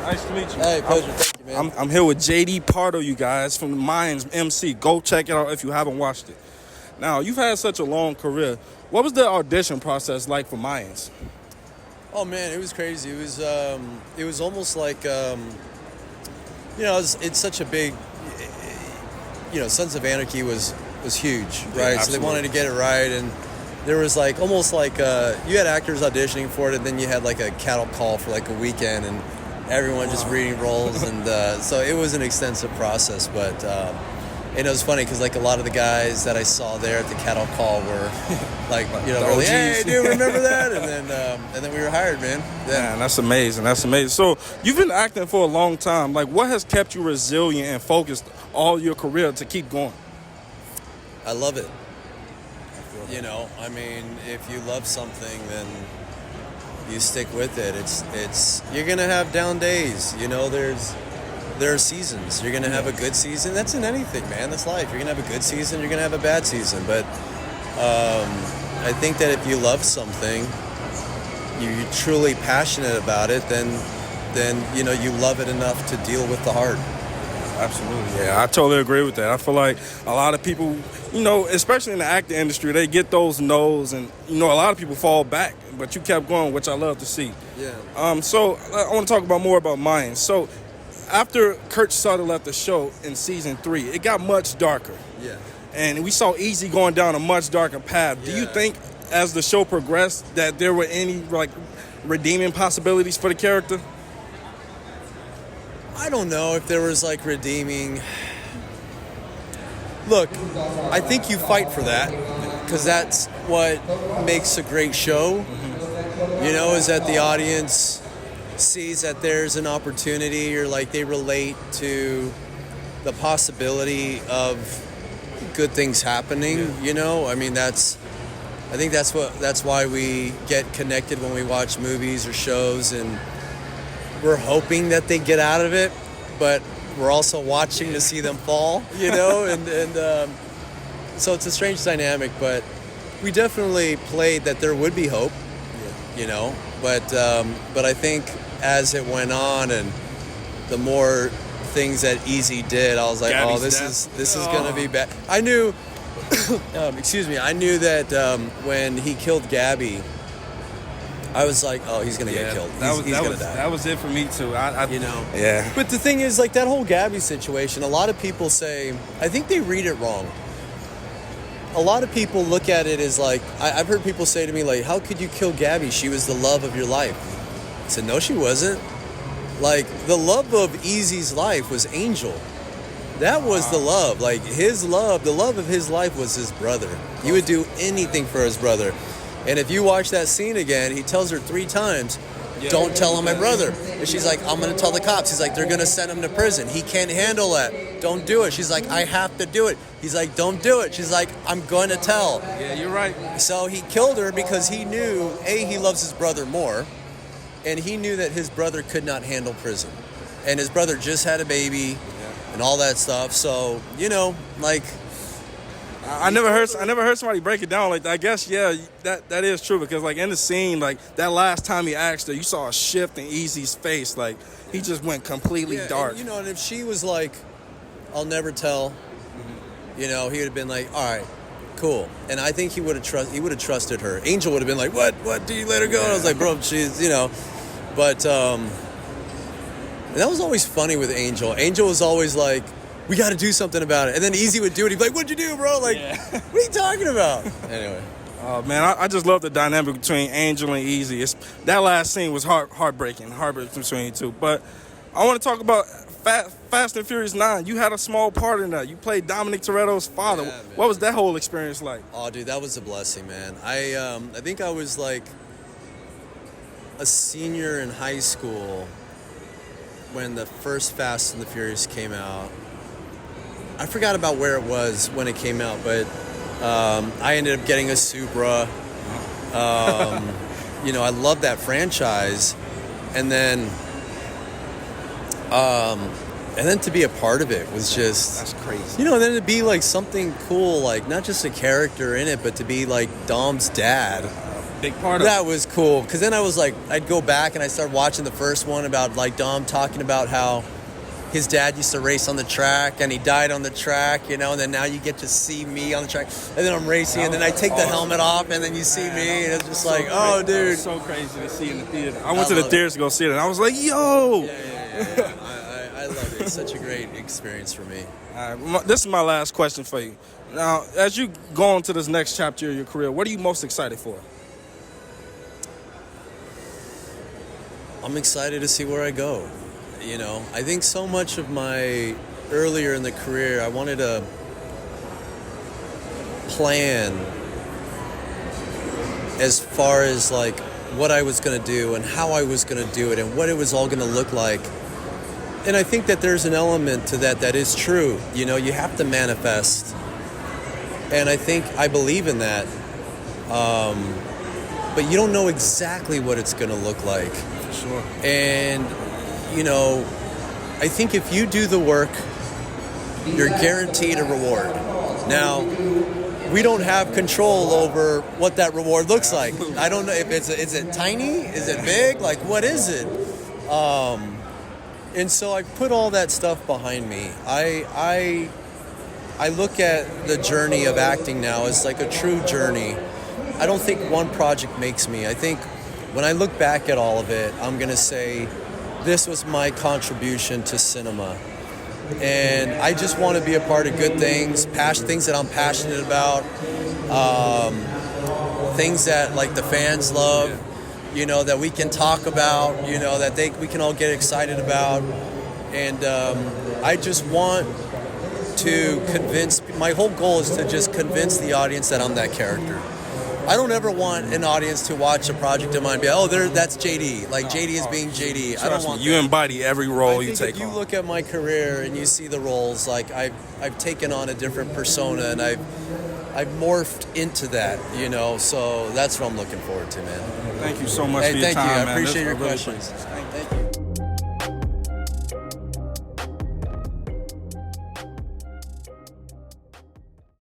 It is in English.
Nice to meet you. Hey, pleasure. Thank you, man. I'm here with JD Pardo, you guys, from the Mayans MC. Go check it out if you haven't watched it. Now, you've had such a long career. What was the audition process like for Mayans? Oh man, it was crazy. It was almost like, it's such a big, Sons of Anarchy was huge, right? So they wanted to get it right, and there was like almost like you had actors auditioning for it, and then you had like a cattle call for like a weekend, and everyone just reading roles, and so it was an extensive process, but. And it was funny because like a lot of the guys that I saw there at the cattle call were like, really, hey, dude, remember that? And then we were hired, man. Yeah. Man, that's amazing. That's amazing. So you've been acting for a long time. Like, what has kept you resilient and focused all your career to keep going? I love it. If you love something, then you stick with it. It's you're gonna have down days. There are seasons. You're going to have a good season. That's in anything, man. That's life. You're going to have a good season. You're going to have a bad season. But I think that if you love something, you're truly passionate about it, then you love it enough to deal with the hard. Absolutely, yeah. I totally agree with that. I feel like a lot of people, especially in the acting industry, they get those no's, and, a lot of people fall back. But you kept going, which I love to see. Yeah. So I want to talk more about Mayans. So after Kurt Sutter left the show in season 3, it got much darker. Yeah. And we saw Easy going down a much darker path. Yeah. Do you think, as the show progressed, that there were any redeeming possibilities for the character? I don't know if there was redeeming. Look, I think you fight for that because that's what makes a great show. Is that the audience sees that there's an opportunity, or they relate to the possibility of good things happening. I think that's why we get connected when we watch movies or shows, and we're hoping that they get out of it, but we're also watching to see them fall, and so it's a strange dynamic, but we definitely played that there would be hope, but I think as it went on and the more things that Easy did, I was like, Gabby's this is going to be bad. I knew, I knew that when he killed Gabby, I was like, he's going to get killed. He's going to die. That was it for me too. Yeah. But the thing is, that whole Gabby situation, a lot of people say, I think they read it wrong. A lot of people look at it as I've heard people say to me, how could you kill Gabby? She was the love of your life. I said, no, she wasn't. The love of Easy's life was Angel. That was the love. His love, the love of his life was his brother. He would do anything for his brother. And if you watch that scene again, he tells her 3 times, don't tell him my brother. And she's like, I'm going to tell the cops. He's like, they're going to send him to prison. He can't handle that. Don't do it. She's like, I have to do it. He's like, don't do it. She's like, I'm going to tell. Yeah, you're right. So he killed her because he knew, he loves his brother more. And he knew that his brother could not handle prison. And his brother just had a baby and all that stuff. So, I never heard somebody break it down like that. I guess, that is true, because in the scene, that last time he asked her, you saw a shift in Easy's face. He just went completely dark. And if she was like, I'll never tell, he would have been like, all right, cool. And I think he would have trusted her. Angel would have been like, what, do you let her go? And I was like, bro, she's, but that was always funny with Angel. Angel was always like, we got to do something about it. And then Easy would do it. He'd be like, what'd you do, bro? What are you talking about? Anyway. Oh, man, I just love the dynamic between Angel and Easy. That last scene was heartbreaking between you two. But I want to talk about Fast and Furious 9. You had a small part in that. You played Dominic Toretto's father. Yeah, what was that whole experience like? Oh, dude, that was a blessing, man. I think I was a senior in high school when the first Fast and the Furious came out. I forgot about where it was when it came out, but I ended up getting a Supra. I love that franchise, and then to be a part of it was just, that's crazy. And then to be something cool, not just a character in it, but to be Dom's dad. big part of That was cool, because then I was like, I'd go back and I started watching the first one about like Dom talking about how his dad used to race on the track and he died on the track, you know, and then now you get to see me on the track, and then I'm racing, and then I take the helmet off, and then you see me, and it's just like, oh, dude. So crazy to see in the theater. I went to the theater to go see it, and I was like, yo. Yeah. I love it. It's such a great experience for me. All right, this is my last question for you. Now, as you go on to this next chapter of your career, what are you most excited for? I'm excited to see where I go. You know, I think so much of my earlier in the career, I wanted to plan as far as like what I was going to do and how I was going to do it and what it was all going to look like. And I think that there's an element to that is true. You know, you have to manifest. And I believe in that. But you don't know exactly what it's going to look like. Sure. And, you know, I think if you do the work, you're guaranteed a reward. Now, we don't have control over what that reward looks like. I don't know if is it tiny? Is it big? Like, what is it? And so I put all that stuff behind me. I look at the journey of acting now as like a true journey. I don't think one project makes me. I think when I look back at all of it, I'm going to say this was my contribution to cinema. And I just want to be a part of good things, things that I'm passionate about, things that like the fans love, you know, that we can talk about, you know, that we can all get excited about. And I just want to my whole goal is to just convince the audience that I'm that character. I don't ever want an audience to watch a project of mine and be, oh, that's JD. Like, JD is being JD. I don't want you embody every role you take on. If you look at my career and you see the roles, like, I've taken on a different persona, and I've morphed into that, you know, so that's what I'm looking forward to, man. Thank you so much for your time, man. man. I appreciate your questions. Thank you.